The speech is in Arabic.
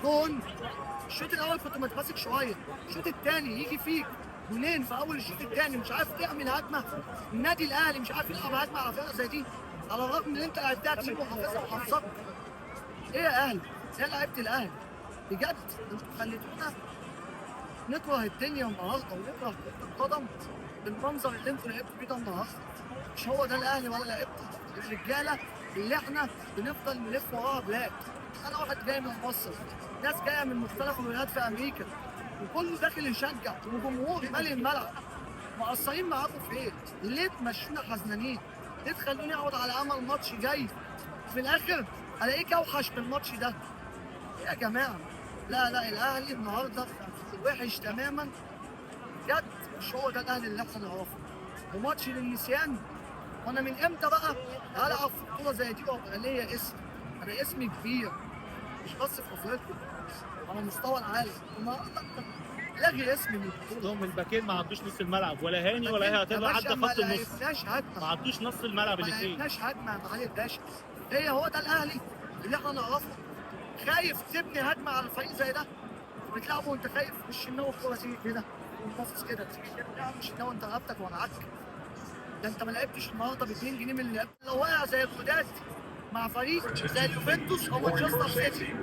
جون. الشوط الاول كنت متماسك شويه، الشوط الثاني يجي فيك جونين في اول الشوط الثاني مش عارف تعمل هجمه. النادي الاهلي مش عارف يلعب هجمه على فرقه زي دي، على الرغم ان انت لعبتها تيم وحافظها وحافظك. ايه يا اهلي؟ يا لعيبه الاهلي بجد انتوا خليتونا نكره الدنيا النهارده ونكره كرة القدم بالمنظر اللي انتوا لعبتوا بيه ده النهارده. مش هو ده الاهلي ولا لعيبته الرجاله اللي احنا بنفضل نلف وراها بلاد. انا واحد جاي من مصر، ناس جايه من مختلف الولايات في امريكا، وكله داخل يشجع وجمهور مالي الملعب. مقصرين معاكم في ايه؟ ليه تمشونا حزنانين؟ ليه تخلوني اقعد على امل ماتش جاي في الاخر الاقيك اوحش من الماتش ده؟ يا جماعه لا لا، الاهلي النهارده وحش تماما بجد. مش هو ده الاهلي اللي احنا نعرفه. وماتش للنسيان. وانا من امتى بقى العب في بطوله زي دي وابقى ليا اسم؟ انا اسمي كبير مش بس في افريقيا، على مستوى العالم. النهارده لغي اسمي من البطوله. هم الباكين ما عدوش نص الملعب، ولا هاني ولا هي يا هتبقى عدى باشا ما خط النص. لعبناش هجمه، ما عدوش نص الملعب ما الاثنين. لعبناش هجمه يا معالي الباشا. هو ده الاهلي اللي احنا نعرفه؟ خايف تبني هجمه على فريق زي ده وبتلعبه وانت خايف؟ مش النوى الكوره تيجي كده وتنفس كده تيجي كده. لا مش النوى، انت رقبتك وجعك. ده انت ما لعبتش النهارده ب 2 جنيه من اللي لعبت. لو واقع زي الوداد مع فريق زي اليوفنتوس او مانشستر سيتي